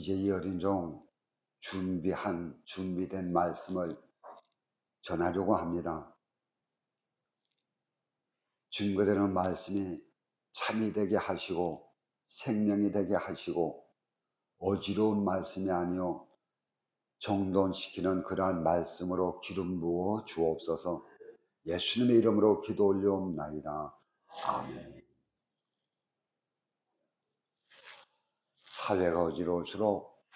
이제 이 어린 종 준비된 말씀을 전하려고 합니다. 증거되는 말씀이 참이 되게 하시고 생명이 되게 하시고 어지러운 말씀이 아니요 정돈시키는 그러한 말씀으로 기름 부어 주옵소서. 예수님의 이름으로 기도 올려옵나이다. 아멘. 사회가 어지러울수록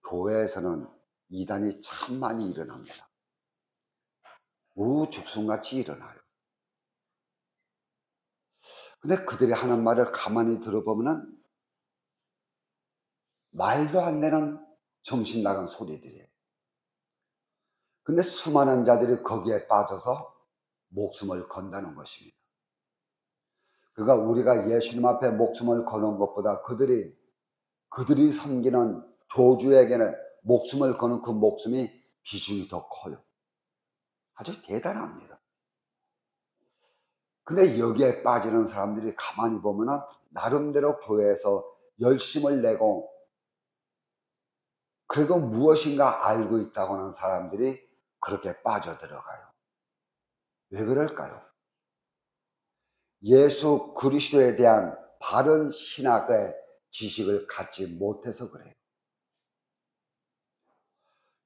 교회에서는 이단이 참 많이 일어납니다. 우죽순같이 일어나요. 근데 그들이 하는 말을 가만히 들어보면 말도 안 되는 정신 나간 소리들이에요. 근데 수많은 자들이 거기에 빠져서 목숨을 건다는 것입니다. 그러니까 우리가 예수님 앞에 목숨을 거는 것보다 그들이 섬기는 교주에게는 목숨을 거는 그 목숨이 비중이 더 커요. 아주 대단합니다. 근데 여기에 빠지는 사람들이 가만히 보면 나름대로 교회에서 열심을 내고 그래도 무엇인가 알고 있다고 하는 사람들이 그렇게 빠져들어가요. 왜 그럴까요? 예수 그리스도에 대한 바른 신학의 지식을 갖지 못해서 그래요.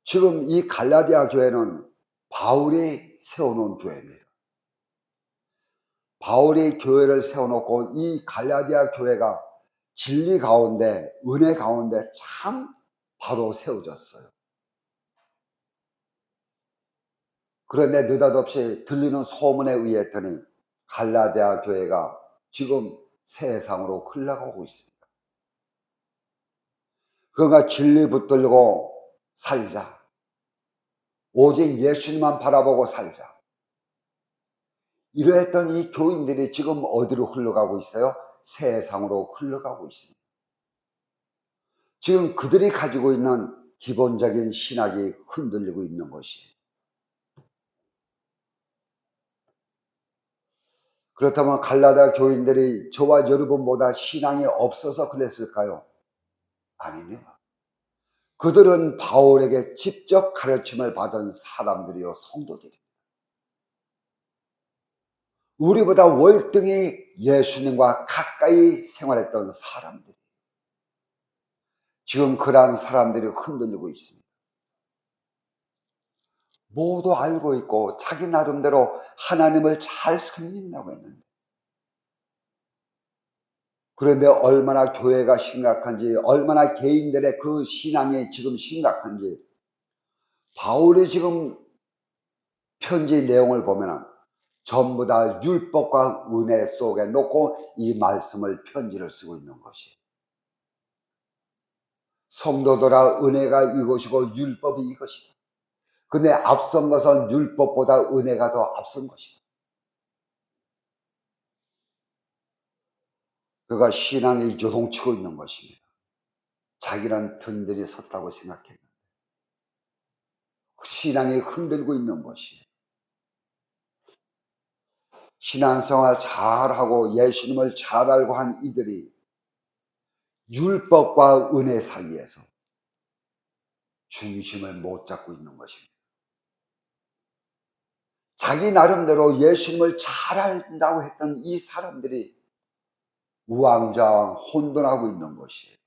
지금 이 갈라디아 교회는 바울이 세워놓은 교회입니다. 바울이 교회를 세워놓고 이 갈라디아 교회가 진리 가운데, 은혜 가운데 참 바로 세워졌어요. 그런데 느닷없이 들리는 소문에 의했더니 갈라디아 교회가 지금 세상으로 흘러가고 있습니다. 그가 진리 붙들고 살자. 오직 예수님만 바라보고 살자. 이러했던 이 교인들이 지금 어디로 흘러가고 있어요? 세상으로 흘러가고 있습니다. 지금 그들이 가지고 있는 기본적인 신학이 흔들리고 있는 것이에요. 그렇다면 갈라디아 교인들이 저와 여러분보다 신앙이 없어서 그랬을까요? 아닙니다. 그들은 바울에게 직접 가르침을 받은 사람들이요 성도들입니다. 우리보다 월등히 예수님과 가까이 생활했던 사람들이 지금 그러한 사람들이 흔들리고 있습니다. 모두 알고 있고 자기 나름대로 하나님을 잘 섬긴다고 했는데, 그런데 얼마나 교회가 심각한지, 얼마나 개인들의 그 신앙이 지금 심각한지, 바울이 지금 편지 내용을 보면 전부 다 율법과 은혜 속에 놓고 이 말씀을 편지를 쓰고 있는 것이에요. 성도들아, 은혜가 이것이고 율법이 이것이다. 근데 앞선 것은 율법보다 은혜가 더 앞선 것이다. 그가 신앙이 요동치고 있는 것입니다. 자기는 든든히 섰다고 생각했는데 신앙이 흔들고 있는 것이에요. 신앙생활 잘하고 예수님을 잘 알고 한 이들이 율법과 은혜 사이에서 중심을 못 잡고 있는 것입니다. 자기 나름대로 예수님을 잘 안다고 했던 이 사람들이 우왕좌왕 혼돈하고 있는 것이에요.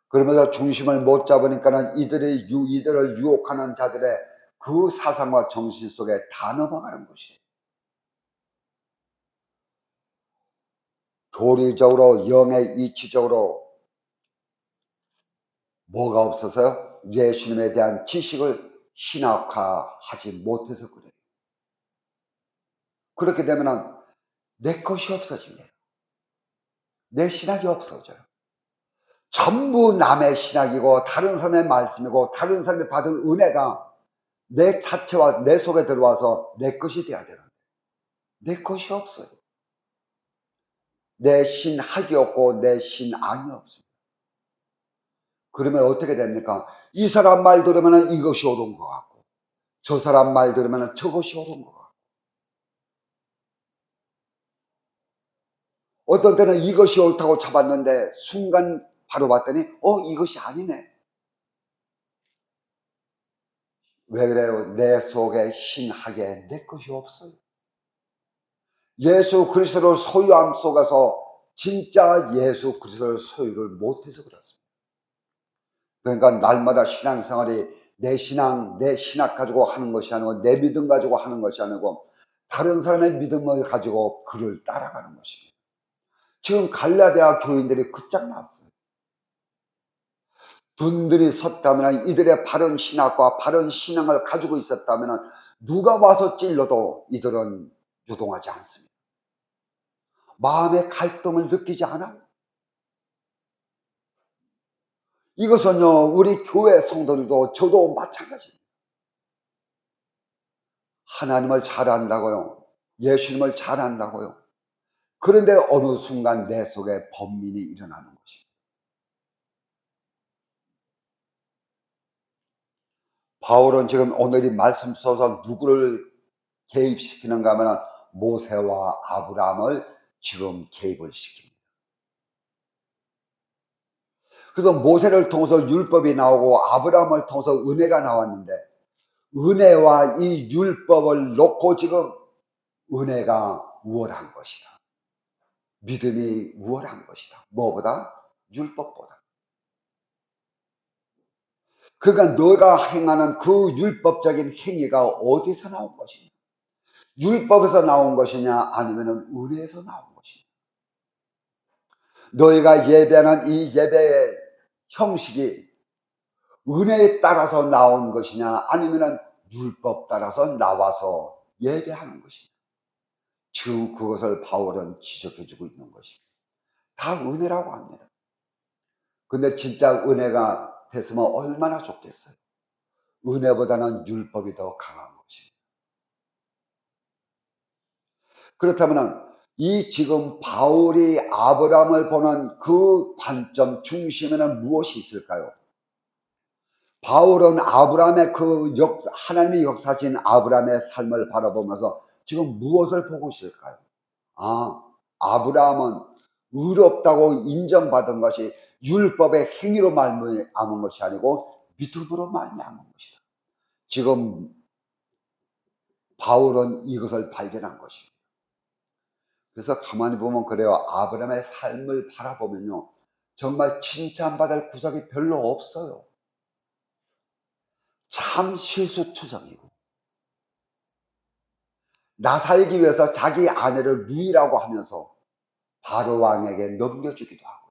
그러면서 중심을 못 잡으니까는 이들을 유혹하는 자들의 그 사상과 정신 속에 다 넘어가는 것이에요. 교리적으로, 영의 이치적으로 뭐가 없어서요? 예수님에 대한 지식을 신학화하지 못해서 그래요. 그렇게 되면 내 것이 없어집니다. 내 신학이 없어져요. 전부 남의 신학이고 다른 사람의 말씀이고 다른 사람이 받은 은혜가 내 자체와 내 속에 들어와서 내 것이 돼야 되는데 내 것이 없어요. 내 신학이 없고 내 신앙이 없습니다. 그러면 어떻게 됩니까? 이 사람 말 들으면 이것이 옳은 것 같고 저 사람 말 들으면 저것이 옳은 것 같고, 어떤 때는 이것이 옳다고 잡았는데 순간 바로 봤더니 이것이 아니네. 왜 그래요? 내 속에 신하게 내 것이 없어요. 예수 그리스도를 소유함 속에서 진짜 예수 그리스도를 소유를 못해서 그렇습니다. 그러니까 날마다 신앙생활이 내 신학 가지고 하는 것이 아니고 내 믿음 가지고 하는 것이 아니고 다른 사람의 믿음을 가지고 그를 따라가는 것입니다. 지금 갈라디아 교인들이 끝장났어요. 둔들이 섰다면, 이들의 바른 신학과 바른 신앙을 가지고 있었다면 누가 와서 찔러도 이들은 유동하지 않습니다. 마음의 갈등을 느끼지 않아요. 이것은요, 우리 교회 성도들도 저도 마찬가지입니다. 하나님을 잘 안다고요, 예수님을 잘 안다고요. 그런데 어느 순간 내 속에 번민이 일어나는 것입니다. 바울은 지금 오늘 이 말씀 속에서 누구를 개입시키는가 하면 모세와 아브라함을 지금 개입을 시킵니다. 그래서 모세를 통해서 율법이 나오고 아브라함을 통해서 은혜가 나왔는데, 은혜와 이 율법을 놓고 지금 은혜가 우월한 것이다. 믿음이 우월한 것이다. 뭐보다? 율법보다. 그러니까 너가 행하는 그 율법적인 행위가 어디서 나온 것이냐? 율법에서 나온 것이냐 아니면 은혜에서 나온 것이냐? 너희가 예배하는 이 예배의 형식이 은혜에 따라서 나온 것이냐 아니면 율법 따라서 나와서 예배하는 것이냐? 지금 그것을 바울은 지적해주고 있는 것입니다. 다 은혜라고 합니다. 근데 진짜 은혜가 됐으면 얼마나 좋겠어요. 은혜보다는 율법이 더 강한 것입니다. 그렇다면 이 지금 바울이 아브라함을 보는 그 관점 중심에는 무엇이 있을까요? 바울은 아브라함의 하나님의 역사진 아브라함의 삶을 바라보면서 지금 무엇을 보고 있을까요? 아브라함은 의롭다고 인정받은 것이 율법의 행위로 말미암은 것이 아니고 믿음으로 말미암은 것이다. 지금 바울은 이것을 발견한 것입니다. 그래서 가만히 보면 그래요. 아브라함의 삶을 바라보면요, 정말 칭찬받을 구석이 별로 없어요. 참 실수투성이고, 나 살기 위해서 자기 아내를 누이라고 하면서 바로 왕에게 넘겨주기도 하고,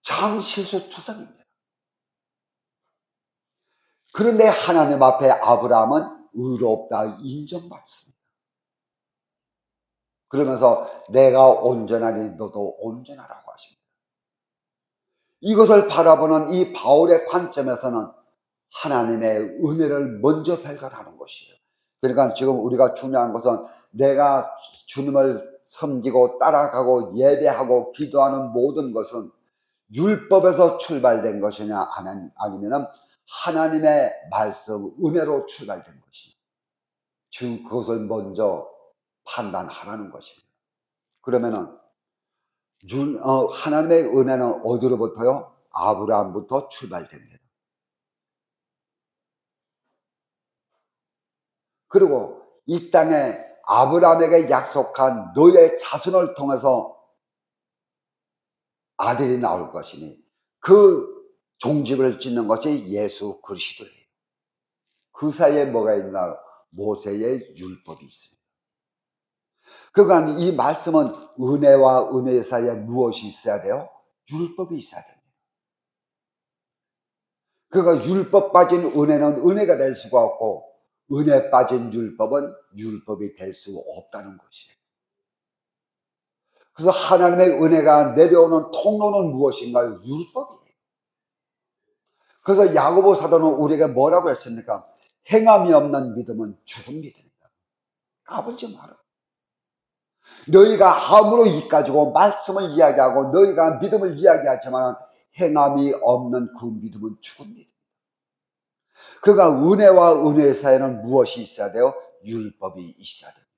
참 실수투성입니다. 그런데 하나님 앞에 아브라함은 의롭다 인정받습니다. 그러면서 내가 온전하니 너도 온전하라고 하십니다. 이것을 바라보는 이 바울의 관점에서는 하나님의 은혜를 먼저 발견하는 것이에요. 그러니까 지금 우리가 중요한 것은 내가 주님을 섬기고 따라가고 예배하고 기도하는 모든 것은 율법에서 출발된 것이냐 아니면 하나님의 말씀 은혜로 출발된 것이냐, 지금 그것을 먼저 판단하라는 것입니다. 그러면은 하나님의 은혜는 어디로부터요? 아브라함부터 출발됩니다. 그리고 이 땅에 아브라함에게 약속한 너의 자손을 통해서 아들이 나올 것이니 그 종집을 짓는 것이 예수 그리스도예요. 그 사이에 뭐가 있나? 모세의 율법이 있습니다. 그러니까 이 말씀은 은혜와 은혜 사이에 무엇이 있어야 돼요? 율법이 있어야 됩니다. 그러니까 율법 빠진 은혜는 은혜가 될 수가 없고, 은혜 빠진 율법은 율법이 될 수 없다는 것이에요. 그래서 하나님의 은혜가 내려오는 통로는 무엇인가요? 율법이에요. 그래서 야고보 사도는 우리에게 뭐라고 했습니까? 행함이 없는 믿음은 죽은 믿음이다. 까불지 마라. 너희가 함으로 이까지고 말씀을 이야기하고 너희가 믿음을 이야기하지만 행함이 없는 그 믿음은 죽은 믿음이다. 그러니까 은혜와 은혜 사이에는 무엇이 있어야 돼요? 율법이 있어야 됩니다.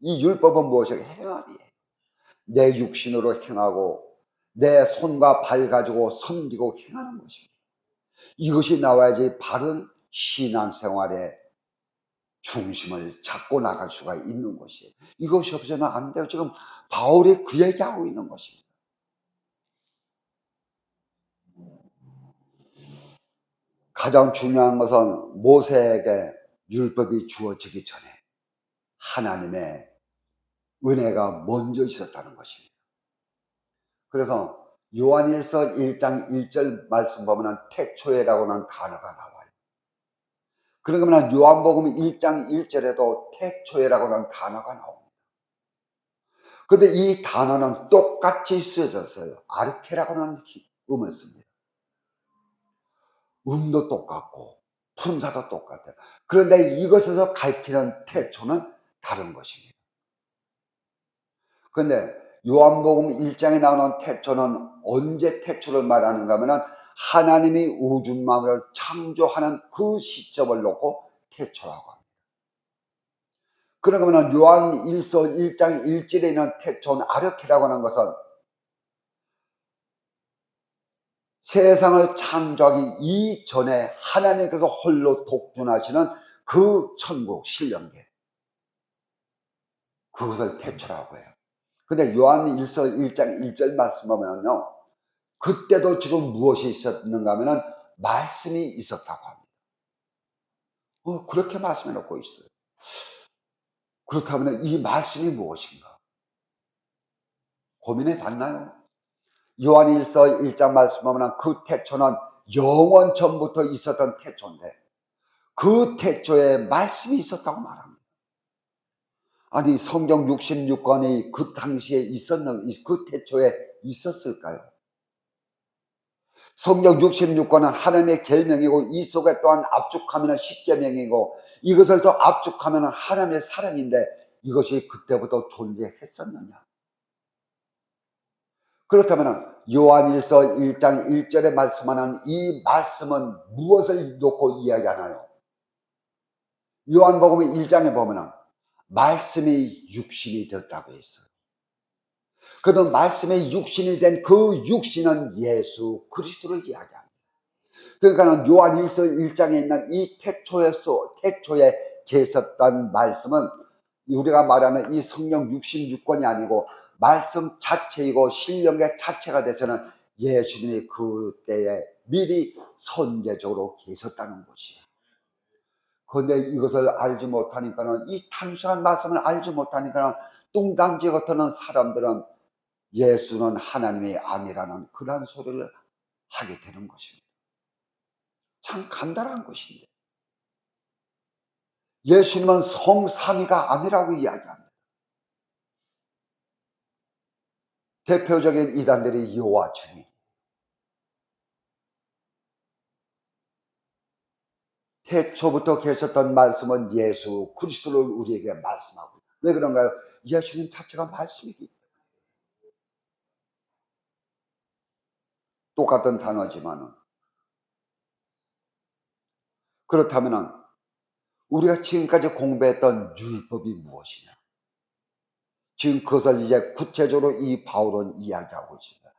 이 율법은 무엇이에요? 행함이에요. 내 육신으로 행하고 내 손과 발 가지고 섬기고 행하는 것입니다. 이것이 나와야지 바른 신앙생활의 중심을 잡고 나갈 수가 있는 것이에요. 이것이 없으면 안 돼요. 지금 바울이 그 얘기하고 있는 것입니다. 가장 중요한 것은 모세에게 율법이 주어지기 전에 하나님의 은혜가 먼저 있었다는 것입니다. 그래서 요한일서 1장 1절 말씀 보면 태초에라고는 단어가 나와요. 그러면 요한복음 1장 1절에도 태초에라고는 단어가 나옵니다. 그런데 이 단어는 똑같이 쓰여졌어요. 아르케라고는 음을 씁니다. 음도 똑같고 품사도 똑같아요. 그런데 이것에서 가리키는 태초는 다른 것입니다. 그런데 요한복음 1장에 나오는 태초는 언제 태초를 말하는가 하면 하나님이 우주 만물을 창조하는 그 시점을 놓고 태초라고 합니다. 그러면 요한일서 1장 1절에 있는 태초는 아르케라고 하는 것은 세상을 창조하기 이전에 하나님께서 홀로 독존하시는 그 천국 신령계, 그것을 태초라고 해요. 근데 요한일서 1장 1절 말씀 보면요, 그때도 지금 무엇이 있었는가 하면은 말씀이 있었다고 합니다. 그렇게 말씀해 놓고 있어요. 그렇다면 이 말씀이 무엇인가? 고민해 봤나요? 요한일서 1장 말씀 보면 그 태초는 영원 전부터 있었던 태초인데 그 태초에 말씀이 있었다고 말합니다. 아니 성경 66권이 그 당시에 그 태초에 있었을까요? 성경 66권은 하나님의 계명이고 이 속에 또한 압축하면 십계명이고 이것을 더 압축하면 하나님의 사랑인데 이것이 그때부터 존재했었느냐? 그렇다면 요한일서 1장 1절에 말씀하는 이 말씀은 무엇을 놓고 이야기하나요? 요한복음 1장에 보면 말씀이 육신이 되었다고 했어요. 그런데 말씀이 육신이 된 그 육신은 예수 그리스도를 이야기합니다. 그러니까 요한일서 1장에 있는 이 태초에 계셨던 말씀은 우리가 말하는 이 성경 66권이 아니고 말씀 자체이고 신령의 자체가 돼서는 예수님이 그때에 미리 선제적으로 계셨다는 것이에요. 그런데 이것을 알지 못하니까는 이 단순한 말씀을 알지 못하니까는 뚱딴지 같은 사람들은 예수는 하나님이 아니라는 그런 소리를 하게 되는 것입니다. 참 간단한 것인데 예수님은 성삼위가 아니라고 이야기합니다. 대표적인 이단들이 여호와 주님, 태초부터 계셨던 말씀은 예수 그리스도를 우리에게 말씀하고 있다. 왜 그런가요? 예수님 자체가 말씀이기 때문에. 똑같은 단어지만은 그렇다면은 우리가 지금까지 공부했던 율법이 무엇이냐? 지금 그것을 이제 구체적으로 이 바울은 이야기하고 있습니다.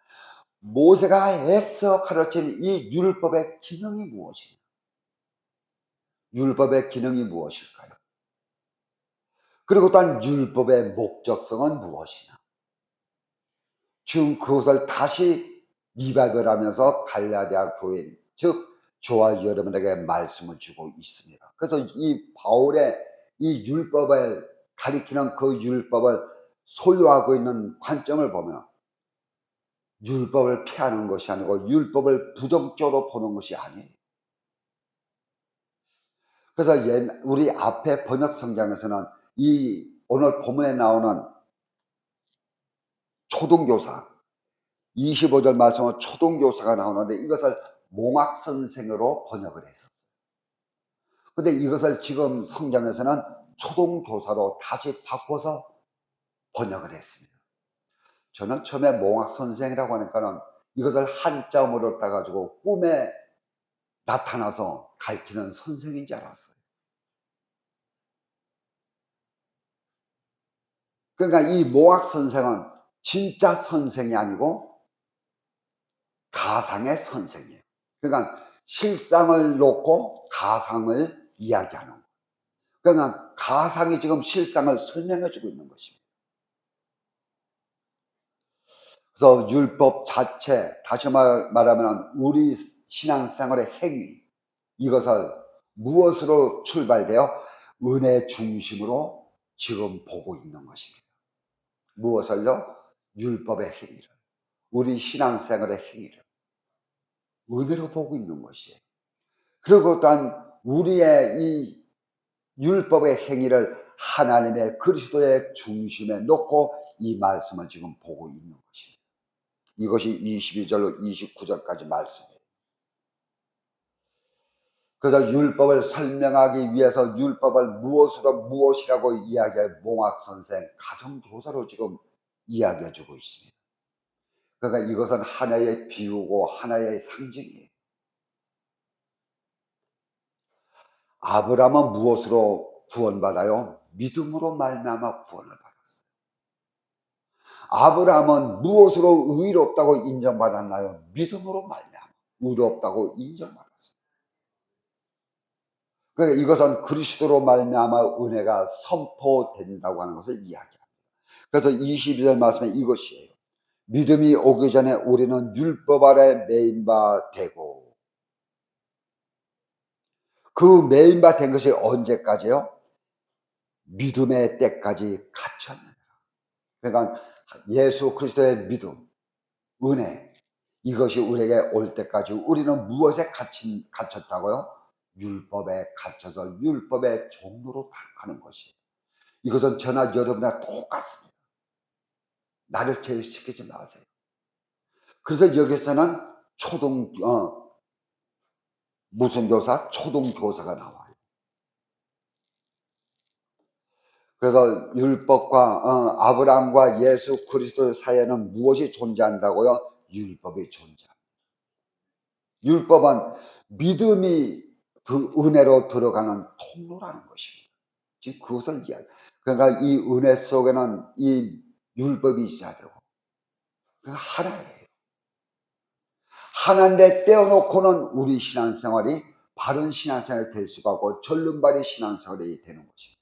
모세가 애써 가르친 이 율법의 기능이 무엇이냐? 율법의 기능이 무엇일까요? 그리고 또한 율법의 목적성은 무엇이냐? 지금 그것을 다시 리바이벌하면서 갈라디아 교인, 즉 저와 여러분에게 말씀을 주고 있습니다. 그래서 이 바울의 이 율법을 가리키는 그 율법을 소유하고 있는 관점을 보면 율법을 피하는 것이 아니고 율법을 부정적으로 보는 것이 아니에요. 그래서 우리 앞에 번역 성경에서는 이 오늘 본문에 나오는 초등교사 25절 말씀은 초등교사가 나오는데 이것을 몽학선생으로 번역을 했었어요. 근데 이것을 지금 성경에서는 초등교사로 다시 바꿔서 번역을 했습니다. 저는 처음에 몽학선생이라고 하니까는 이것을 한자음으로 따가지고 꿈에 나타나서 가르치는 선생인 줄 알았어요. 그러니까 이 몽학선생은 진짜 선생이 아니고 가상의 선생이에요. 그러니까 실상을 놓고 가상을 이야기하는 거예요. 그러니까 가상이 지금 실상을 설명해 주고 있는 것입니다. 그래서 율법 자체, 다시 말하면 우리 신앙생활의 행위, 이것을 무엇으로 출발되어 은혜 중심으로 지금 보고 있는 것입니다. 무엇을요? 율법의 행위를, 우리 신앙생활의 행위를 은혜로 보고 있는 것이에요. 그리고 또한 우리의 이 율법의 행위를 하나님의 그리스도의 중심에 놓고 이 말씀을 지금 보고 있는 것입니다. 이것이 22절로 29절까지 말씀이에요. 그래서 율법을 설명하기 위해서 율법을 무엇이라고 이야기할 몽학선생 가정교사로 지금 이야기해 주고 있습니다. 그러니까 이것은 하나의 비유고 하나의 상징이에요. 아브라함은 무엇으로 구원받아요? 믿음으로 말미암아 구원을 받았어요. 아브라함은 무엇으로 의롭다고 인정받았나요? 믿음으로 말미암아 의롭다고 인정받았어요. 그러니까 이것은 그리스도로 말미암아 은혜가 선포된다고 하는 것을 이야기합니다. 그래서 22절 말씀에 이것이에요. 믿음이 오기 전에 우리는 율법 아래 매인 바 되고, 그 매인 바 된 것이 언제까지요? 믿음의 때까지 갇혔느니라. 그러니까 예수 그리스도의 믿음, 은혜, 이것이 우리에게 올 때까지 우리는 무엇에 갇혔다고요? 율법에 갇혀서 율법의 종로로 달아가는 것이에요. 이것은 저나 여러분이나 똑같습니다. 나를 제외시키지 마세요. 그래서 여기서는 무슨 교사? 초등교사가 나와요. 그래서 율법과 아브라함과 예수 그리스도 사이에는 무엇이 존재한다고요? 율법이 존재합니다. 율법은 믿음이 은혜로 들어가는 통로라는 것입니다. 지금 그것을 이야기. 그러니까 이 은혜 속에는 이 율법이 있어야 되고, 그러니까 하나예요. 하나인데 떼어놓고는 우리 신앙생활이 바른 신앙생활이 될 수가 없고 절름발이 신앙생활이 되는 것입니다.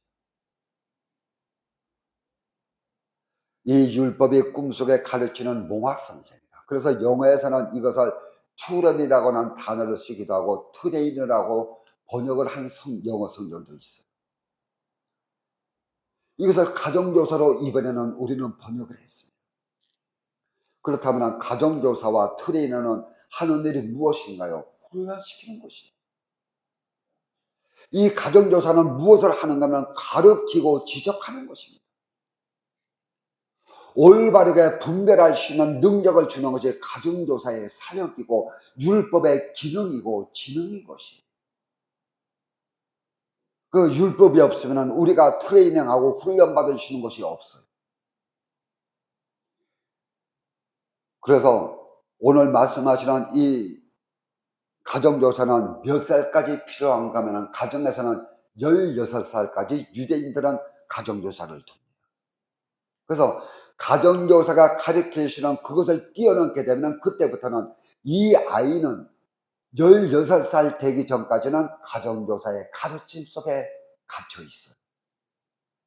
이 율법이 꿈속에 가르치는 몽학선생이다. 그래서 영어에서는 이것을 투런이라고 하는 단어를 쓰기도 하고 트레이너라고 번역을 한 영어 성경도 있어요. 이것을 가정교사로 이번에는 우리는 번역을 했습니다. 그렇다면 가정교사와 트레이너는 하는 일이 무엇인가요? 훈련시키는 것이에요. 이 가정교사는 무엇을 하는가 하면 가르치고 지적하는 것입니다. 올바르게 분별할 수 있는 능력을 주는 것이 가정교사의 사역이고 율법의 기능이고 지능인 것이에요. 그 율법이 없으면 우리가 트레이닝하고 훈련받을 수 있는 것이 없어요. 그래서 오늘 말씀하시는 이 가정교사는 몇 살까지 필요한가 하면 가정에서는 16살까지 유대인들은 가정교사를 둡니다. 그래서 가정교사가 가르치시는 그것을 뛰어넘게 되면 그때부터는 이 아이는 16살 되기 전까지는 가정교사의 가르침 속에 갇혀 있어요.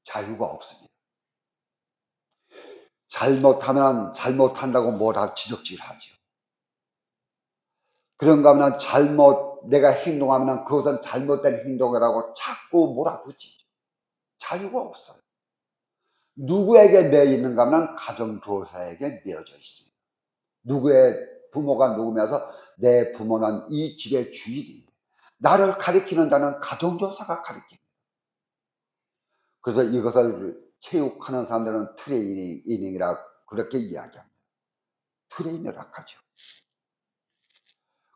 자유가 없습니다. 잘못하면 잘못한다고 뭐라 지적질하죠. 그런가 하면 내가 행동하면 그것은 잘못된 행동이라고 자꾸 몰아붙이죠. 자유가 없어요. 누구에게 매여 있는가 하면 가정교사에게 매여져 있습니다. 누구의 부모가 누구면서 내 부모는 이 집의 주인인데 나를 가리키는 자는 가정교사가 가리킵니다. 그래서 이것을 체육하는 사람들은 트레이닝이라 그렇게 이야기합니다. 트레이너라 하죠.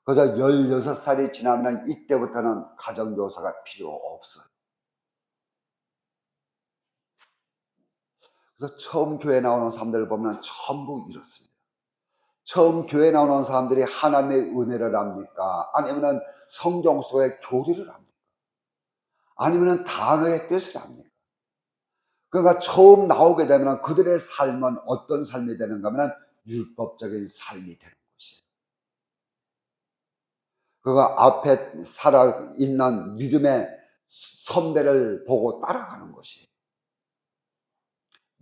그래서 16살이 지나면 이때부터는 가정교사가 필요 없어요. 그래서 처음 교회 나오는 사람들을 보면 전부 이렇습니다. 처음 교회 나오는 사람들이 하나님의 은혜를 압니까? 아니면 성경 속의 교리를 압니까? 아니면 단어의 뜻을 압니까? 그러니까 처음 나오게 되면 그들의 삶은 어떤 삶이 되는가 하면 율법적인 삶이 되는 것이에요. 그가 앞에 살아있는 믿음의 선배를 보고 따라가는 것이.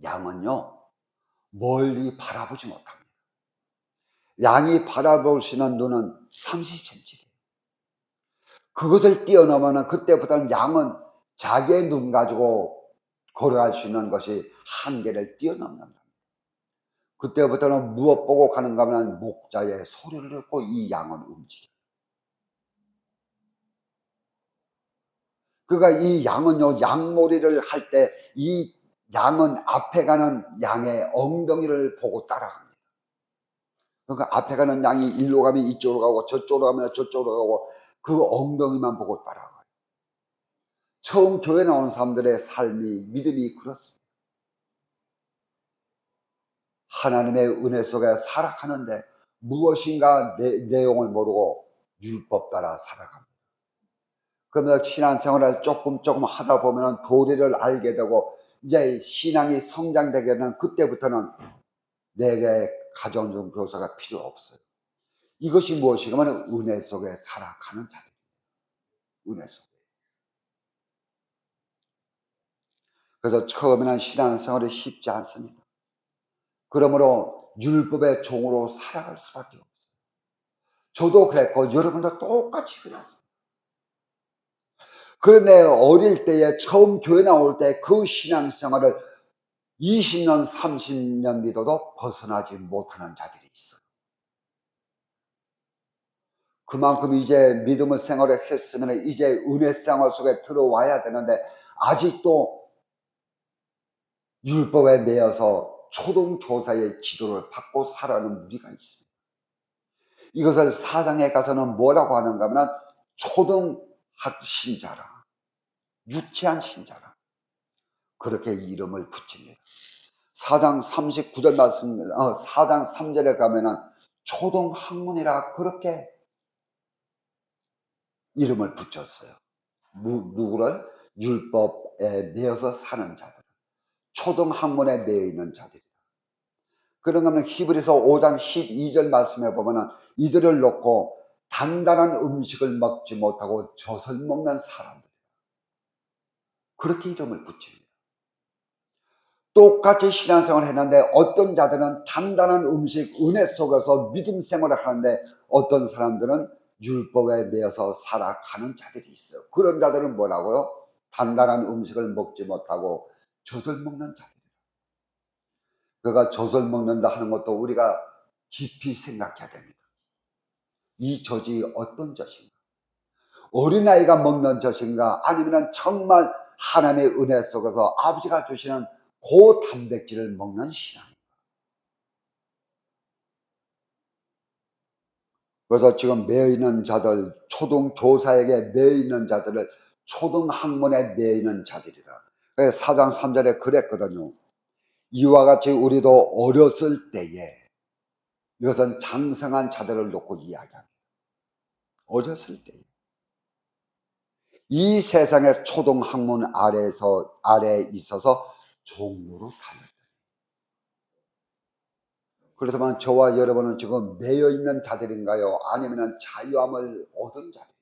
양은요, 멀리 바라보지 못합니다. 양이 바라볼 수 있는 눈은 30cm. 그것을 뛰어넘으면 그때부터는 양은 자기의 눈 가지고 걸어갈 수 있는 것이 한계를 뛰어넘는다. 그때부터는 무엇 보고 가는가 하면 목자의 소리를 듣고 이 양은 움직여요. 그러니까 이 양은요, 양몰이를 할 때 이 양은 앞에 가는 양의 엉덩이를 보고 따라갑니다. 그러니까 앞에 가는 양이 일로 가면 이쪽으로 가고 저쪽으로 가면 저쪽으로 가고 그 엉덩이만 보고 따라가요. 처음 교회 나오는 사람들의 삶이, 믿음이 그렇습니다. 하나님의 은혜 속에 살아가는데 무엇인가 내용을 모르고 율법 따라 살아갑니다. 그러면서 신앙생활을 조금 하다 보면 도리를 알게 되고 이제 신앙이 성장되게 되면 그때부터는 내게 가정중 교사가 필요 없어요. 이것이 무엇이냐면 은혜 속에 살아가는 자들. 은혜 속에. 그래서 처음에는 신앙생활이 쉽지 않습니다. 그러므로 율법의 종으로 살아갈 수밖에 없어요. 저도 그랬고 여러분도 똑같이 그랬습니다. 그런데 어릴 때에 처음 교회 나올 때 그 신앙생활을 20년, 30년 믿어도 벗어나지 못하는 자들이 있어요. 그만큼 이제 믿음의 생활을 했으면 이제 은혜 생활 속에 들어와야 되는데 아직도 율법에 매여서 초등교사의 지도를 받고 살아가는 무리가 있습니다. 이것을 사장에 가서는 뭐라고 하는가 하면 초등학 신자라, 유치한 신자라, 그렇게 이름을 붙입니다. 4장 39절 말씀, 4장 3절에 가면은 초등학문이라 그렇게 이름을 붙였어요. 누구를? 율법에 매여서 사는 자들, 초등학문에 매여 있는 자들이다. 그런가 하면 히브리서 5장 12절 말씀에 보면은 이들을 놓고 단단한 음식을 먹지 못하고 젖을 먹는 사람들이다. 그렇게 이름을 붙입니다. 똑같이 신앙생활을 했는데 어떤 자들은 단단한 음식, 은혜 속에서 믿음 생활을 하는데 어떤 사람들은 율법에 매여서 살아가는 자들이 있어요. 그런 자들은 뭐라고요? 단단한 음식을 먹지 못하고 젖을 먹는 자들. 그가 젖을 먹는다 하는 것도 우리가 깊이 생각해야 됩니다. 이 젖이 어떤 젖인가? 어린아이가 먹는 젖인가? 아니면 정말 하나님의 은혜 속에서 아버지가 주시는 고단백질을 먹는 신앙입니다. 그래서 지금 매여있는 자들, 초등교사에게 매여있는 자들을 초등학문에 매여있는 자들이다. 그래서 4장 3절에 그랬거든요. 이와 같이 우리도 어렸을 때에, 이것은 장성한 자들을 놓고 이야기합니다. 어렸을 때에 이 세상의 초등학문 아래에 있어서 종로로 달렸다. 그래서만 저와 여러분은 지금 매여있는 자들인가요? 아니면 자유함을 얻은 자들인가요?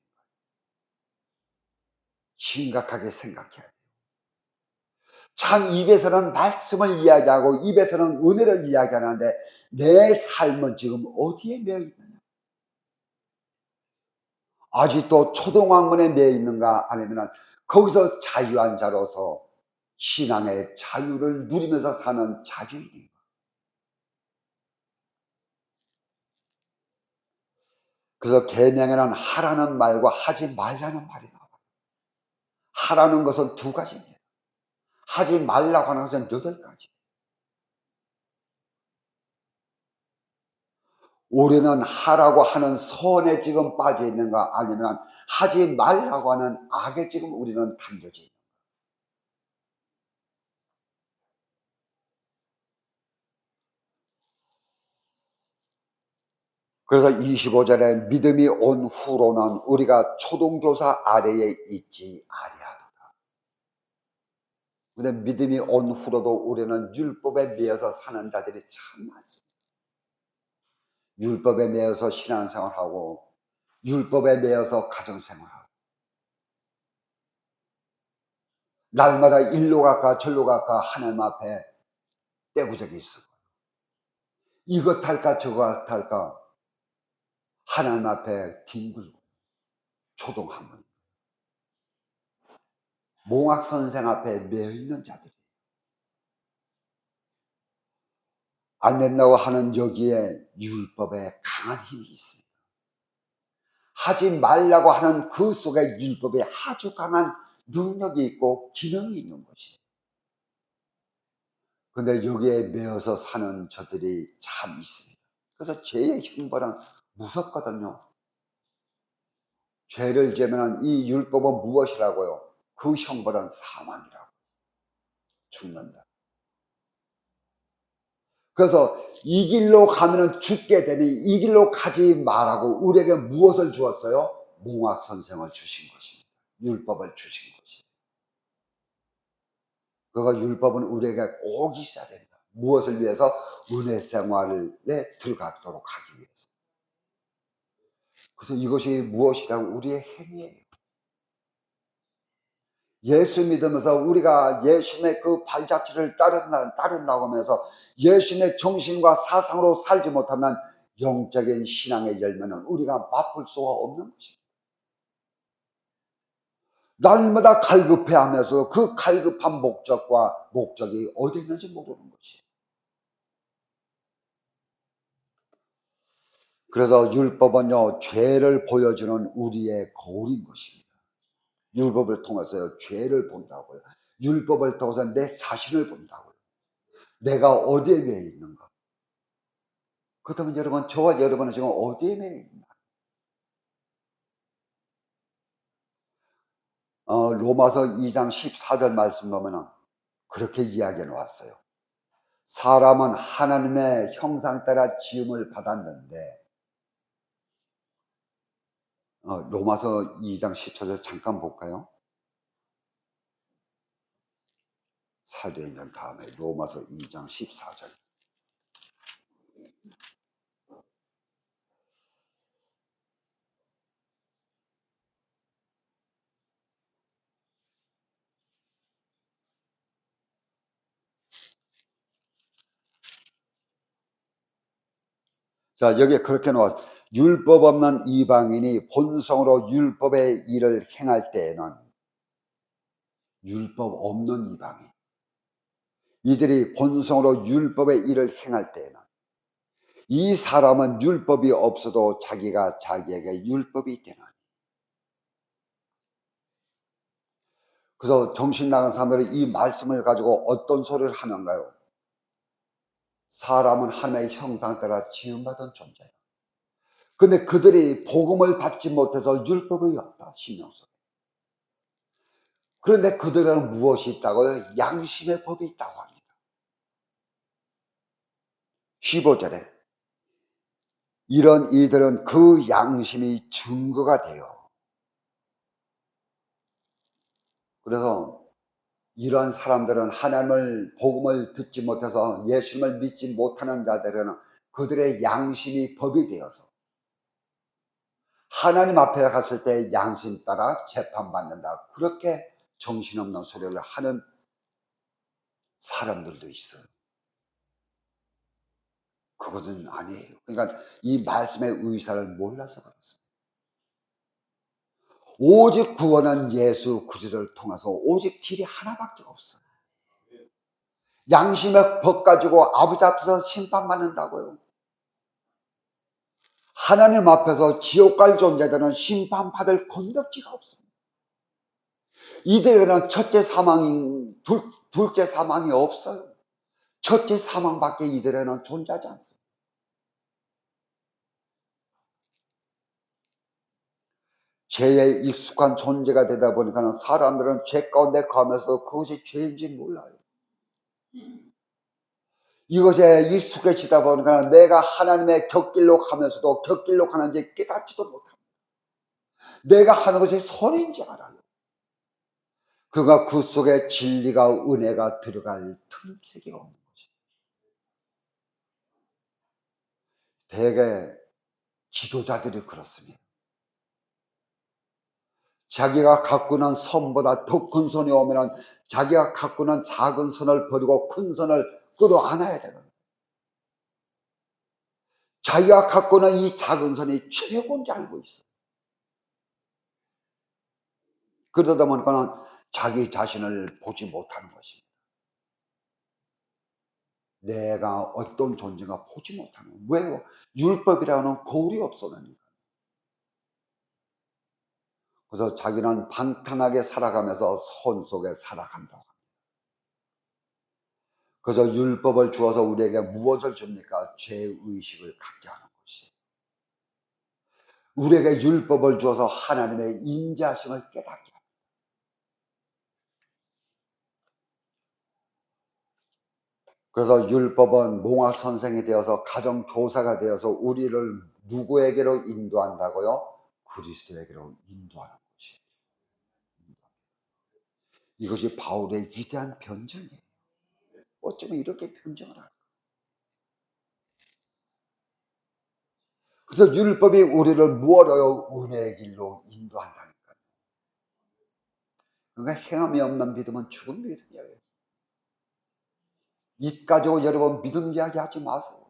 심각하게 생각해야 돼요. 참 입에서는 말씀을 이야기하고 입에서는 은혜를 이야기하는데 내 삶은 지금 어디에 매여있느냐? 아직도 초등학문에 매여있는가? 아니면 거기서 자유한 자로서 신앙의 자유를 누리면서 사는 자주인인가? 그래서 계명에는 하라는 말과 하지 말라는 말이 나와요. 하라는 것은 두 가지입니다. 하지 말라고 하는 것은 8가지. 우리는 하라고 하는 선에 지금 빠져 있는가? 아니면 하지 말라고 하는 악에 지금 우리는 담겨져 있는가? 그래서 25절에 믿음이 온 후로는 우리가 초등교사 아래에 있지 아니하도다. 근데 믿음이 온 후로도 우리는 율법에 매여서 사는 자들이 참 많습니다. 율법에 매여서 신앙생활하고 율법에 매여서 가정생활하고 날마다 일로 갈까 절로 갈까 하나님 앞에 떼구적이 있어. 이것 할까 저것 할까 하나님 앞에 뒹굴고 초동 한번 몽학 선생 앞에 매여 있는 자들이 안 된다고 하는 여기에 율법에 강한 힘이 있습니다. 하지 말라고 하는 그 속에 율법에 아주 강한 능력이 있고 기능이 있는 것이에요. 근데 여기에 매여서 사는 저들이 참 있습니다. 그래서 죄의 형벌은 무섭거든요. 죄를 지으면 이 율법은 무엇이라고요? 그 형벌은 사망이라고. 죽는다. 그래서 이 길로 가면 죽게 되니 이 길로 가지 말라고 우리에게 무엇을 주었어요? 몽학 선생을 주신 것입니다. 율법을 주신 것입니다. 그거 율법은 우리에게 꼭 있어야 됩니다. 무엇을 위해서? 은혜 생활에 들어가도록 하기 위해서. 그래서 이것이 무엇이라고? 우리의 행위예요. 예수 믿으면서 우리가 예수님의 그 발자취를 따른다고 하면서 예수님의 정신과 사상으로 살지 못하면 영적인 신앙의 열매는 우리가 맛볼 수가 없는 것입니다. 날마다 갈급해하면서 그 갈급한 목적이 어디 있는지 모르는 것이에요. 그래서 율법은요, 죄를 보여주는 우리의 거울인 것입니다. 율법을 통해서 죄를 본다고요. 율법을 통해서 내 자신을 본다고요. 내가 어디에 매여 있는가? 그렇다면 여러분, 저와 여러분은 지금 어디에 매여 있나? 로마서 2장 14절 말씀 보면 그렇게 이야기해 놓았어요. 사람은 하나님의 형상 따라 지음을 받았는데, 로마서 2장 14절 잠깐 볼까요? 사도행전 다음에 로마서 2장 14절. 자, 여기에 그렇게 나와 율법 없는 이방인이 본성으로 율법의 일을 행할 때에는 율법 없는 이방인 이들이 본성으로 율법의 일을 행할 때에는 이 사람은 율법이 없어도 자기가 자기에게 율법이 있대는. 그래서 정신 나간 사람들이 이 말씀을 가지고 어떤 소리를 하는가요? 사람은 하나님의 형상 따라 지음받은 존재다. 근데 그들이 복음을 받지 못해서 율법이 없다. 신명서. 그런데 그들은 무엇이 있다고요? 양심의 법이 있다고 합니다. 15절에 이런 이들은 그 양심이 증거가 돼요. 그래서 이러한 사람들은 하나님을 복음을 듣지 못해서 예수님을 믿지 못하는 자들은 그들의 양심이 법이 되어서 하나님 앞에 갔을 때 양심 따라 재판받는다. 그렇게 정신없는 소리를 하는 사람들도 있어요. 그것은 아니에요. 그러니까 이 말씀의 의사를 몰라서 그렇습니다. 오직 구원은 예수 그리스도를 통해서 오직 길이 하나밖에 없어요. 양심의 법 가지고 아버지 앞에서 심판받는다고요. 하나님 앞에서 지옥 갈 존재들은 심판받을 건덕지가 없습니다. 이들에게는 첫째 사망이 둘째 사망이 없어요. 첫째 사망밖에 이들에게는 존재하지 않습니다. 죄에 익숙한 존재가 되다 보니까 사람들은 죄 가운데 가면서도 그것이 죄인지 몰라요. 이것에 익숙해지다 보니까 내가 하나님의 곁길로 가면서도 곁길로 가는지 깨닫지도 못합니다. 내가 하는 것이 선인지 알아요. 그가 그 속에 진리가 은혜가 들어갈 틈새가 없는 거죠. 대개 지도자들이 그렇습니다. 자기가 갖고 있는 선보다 더 큰 선이 오면 자기가 갖고 있는 작은 선을 버리고 큰 선을 끌어안아야 되는 거예요. 자기가 갖고 있는 이 작은 선이 최고인 줄 알고 있어요. 그러다 보니까는 자기 자신을 보지 못하는 것입니다. 내가 어떤 존재가 보지 못하는 거예요. 왜요? 율법이라는 거울이 없어니까. 그래서 자기는 방탕하게 살아가면서 선 속에 살아간다고. 그래서 율법을 주어서 우리에게 무엇을 줍니까? 죄의식을 갖게 하는 것이에요. 우리에게 율법을 주어서 하나님의 인자하심을 깨닫게 합니다. 그래서 율법은 몽학 선생이 되어서 가정 교사가 되어서 우리를 누구에게로 인도한다고요? 그리스도에게로 인도하는 것이에요. 이것이 바울의 위대한 변증이에요. 어쩌면 이렇게 변증을 할까? 그래서 율법이 우리를 무엇으로 은혜의 길로 인도한다니까요. 그러니까 행함이 없는 믿음은 죽은 믿음이에요. 입 가지고 여러분 믿음 이야기 하지 마세요.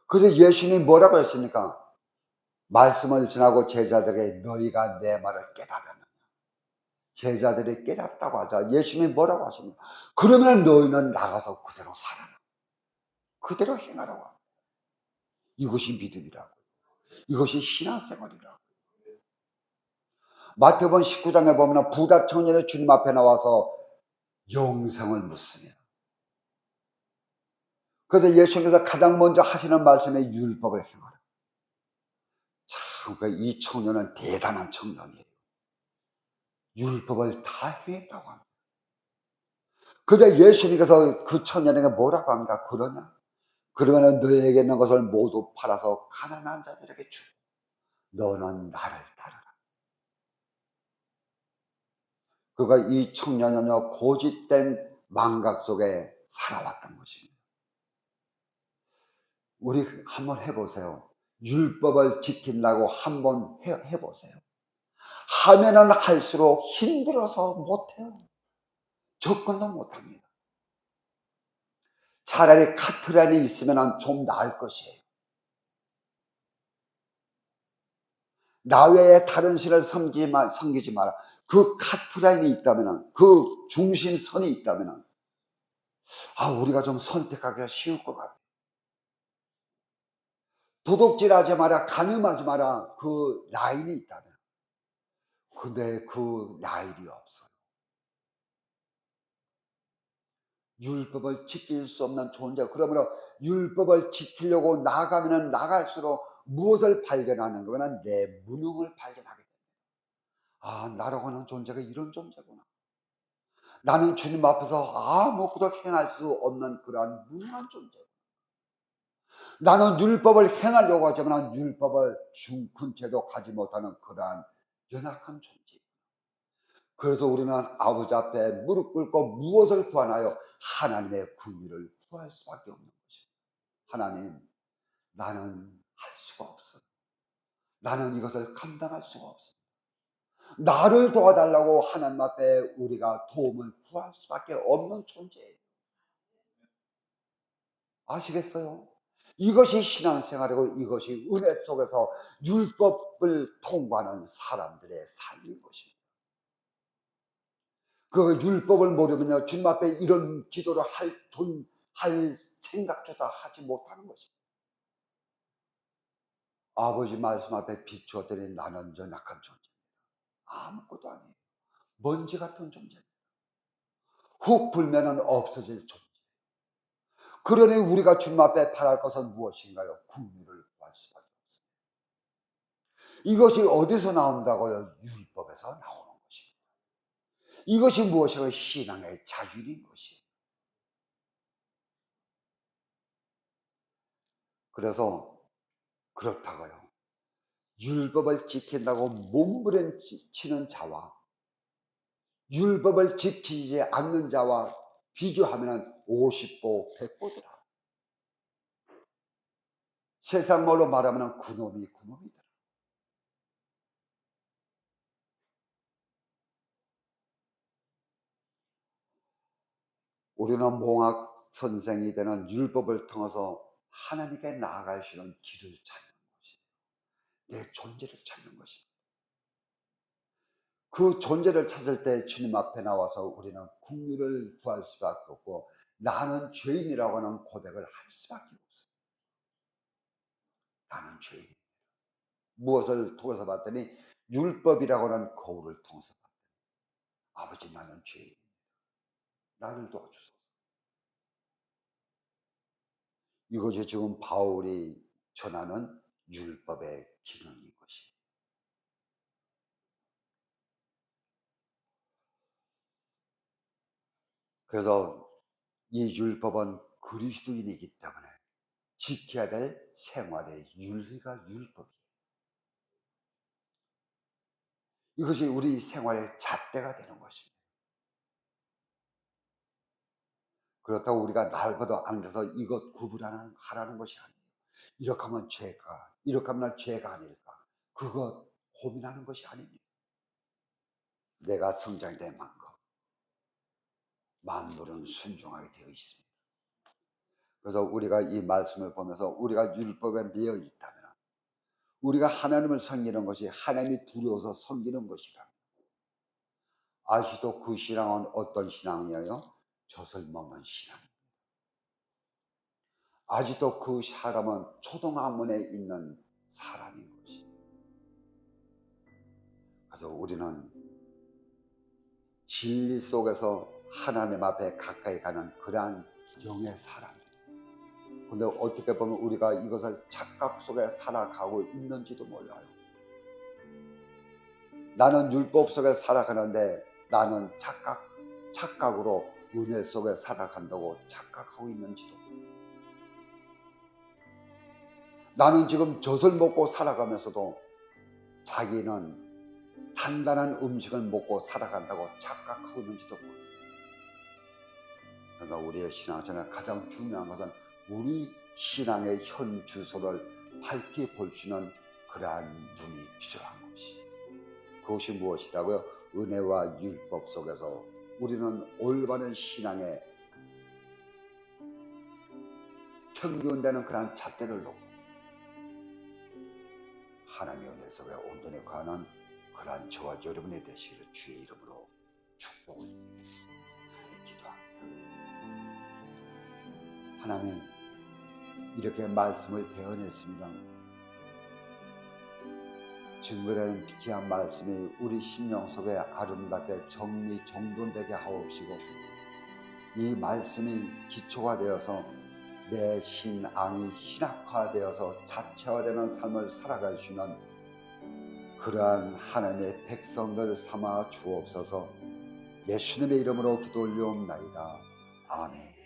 그래서 예수님이 뭐라고 했습니까? 말씀을 전하고 제자들에게 너희가 내 말을 깨달았느냐. 제자들이 깨닫다고 하자. 예수님이 뭐라고 하십니까? 그러면 너희는 나가서 그대로 살아라. 그대로 행하라고 합니다. 이것이 믿음이라고. 이것이 신앙생활이라고. 마태복음 19장에 보면 부자 청년이 주님 앞에 나와서 영생을 묻습니다. 그래서 예수님께서 가장 먼저 하시는 말씀이 율법을 행하라. 참, 이 청년은 대단한 청년이에요. 율법을 다 행했다고 합니다. 그저 예수님께서 그 청년에게 뭐라고 합니까? 그러냐? 그러면 너에게 있는 것을 모두 팔아서 가난한 자들에게 주고 너는 나를 따르라. 그가 이 청년은요 고집된 망각 속에 살아왔던 것입니다. 우리 한번 해보세요. 율법을 지킨다고 한번 해보세요. 하면은 할수록 힘들어서 못해요. 접근도 못합니다. 차라리 카틀 안에 있으면 좀 나을 것이에요. 나 외에 다른 신을 섬기지 마라. 그 카트라인이 있다면, 그 중심선이 있다면, 우리가 좀 선택하기가 쉬울 것 같아요. 도둑질하지 마라, 간음하지 마라, 그 라인이 있다면. 근데 그 라인이 없어요. 율법을 지킬 수 없는 존재. 그러므로 율법을 지키려고 나가면 나갈수록 무엇을 발견하는 거면 내 무능을 발견하게 됩니다. 나라고 하는 존재가 이런 존재구나. 나는 주님 앞에서 아무것도 행할 수 없는 그러한 무능한 존재. 나는 율법을 행하려고 하지만 율법을 근처에도 가지 못하는 그러한 연약한 존재. 그래서 우리는 아버지 앞에 무릎 꿇고 무엇을 구하나요? 하나님의 긍휼을 구할 수밖에 없는 것입니다. 하나님, 나는 할 수가 없어요. 나는 이것을 감당할 수가 없어요. 나를 도와달라고 하나님 앞에 우리가 도움을 구할 수밖에 없는 존재예요. 아시겠어요? 이것이 신앙생활이고 이것이 은혜 속에서 율법을 통과하는 사람들의 삶인 것입니다. 그 율법을 모르면요, 주님 앞에 이런 기도를 할 생각조차 하지 못하는 것입니다. 아버지 말씀 앞에 비추었더니 나는 연약한 존재입니다. 아무것도 아니에요. 먼지 같은 존재입니다. 훅 불면은 없어질 존재. 그러니 우리가 주님 앞에 바랄 것은 무엇인가요? 긍휼을 구할 수밖에 없습니다. 이것이 어디서 나온다고요? 율법에서 나오는 것입니다. 이것이 무엇이고 신앙의 자율인 것이에요. 그래서 그렇다고요. 율법을 지킨다고 몸부림치는 자와 율법을 지키지 않는 자와 비교하면 50보 100보더라. 세상 말로 말하면 그놈이더라. 우리는 몽학 선생이 되는 율법을 통해서 하나님께 나아갈 수 있는 길을 찾는 것이에요. 내 존재를 찾는 것입니다. 그 존재를 찾을 때 주님 앞에 나와서 우리는 긍휼을 구할 수밖에 없고 나는 죄인이라고 하는 고백을 할 수밖에 없어요. 나는 죄인. 무엇을 통해서 봤더니 율법이라고 하는 거울을 통해서 봤더니 아버지 나는 죄인. 나를 도와주소서. 이것이 지금 바울이 전하는 율법의 기능인 것입니다. 그래서 이 율법은 그리스도인이기 때문에 지켜야 될 생활의 윤리가 율법이에요. 이것이 우리 생활의 잣대가 되는 것입니다. 그렇다고 우리가 날마다 앉아서 이것 구분하라는 것이 아니에요. 이렇게 하면 죄가, 이렇게 하면 죄가 아닐까. 그것 고민하는 것이 아닙니다. 내가 성장된 만큼 만물은 순종하게 되어 있습니다. 그래서 우리가 이 말씀을 보면서 우리가 율법에 매여 있다면 우리가 하나님을 섬기는 것이 하나님이 두려워서 섬기는 것이라. 아직도 그 신앙은 어떤 신앙이에요? 젖을 먹는 신앙. 아직도 그 사람은 초등학문에 있는 사람인 것이. 그래서 우리는 진리 속에서 하나님 앞에 가까이 가는 그러한 영의 사람이에요. 근데 어떻게 보면 우리가 이것을 착각 속에 살아가고 있는지도 몰라요. 나는 율법 속에 살아가는데 나는 착각으로 은혜 속에 살아간다고 착각하고 있는지도 몰라요. 나는 지금 젖을 먹고 살아가면서도 자기는 단단한 음식을 먹고 살아간다고 착각하고 있는지도 몰라요. 그러니까 우리의 신앙생활에 가장 중요한 것은 우리 신앙의 현 주소를 밝히 볼 수 있는 그러한 눈이 필요한 것이. 그것이 무엇이라고요? 은혜와 율법 속에서 우리는 올바른 신앙에 평균되는 그러한 잣대를 놓고 하나님의 은혜 속에 온전히 거하는 그러한 저와 여러분의 되시기를 주의 이름으로 축복을 드리겠습니다. 기도합니다. 하나님, 이렇게 말씀을 대언했습니다. 증거된 귀한 말씀이 우리 심령 속에 아름답게 정돈되게 하옵시고 이 말씀이 기초가 되어서 내 신앙이 신학화되어서 자체화되는 삶을 살아갈 수 있는 그러한 하나님의 백성들 삼아 주옵소서. 예수님의 이름으로 기도 올려옵나이다. 아멘.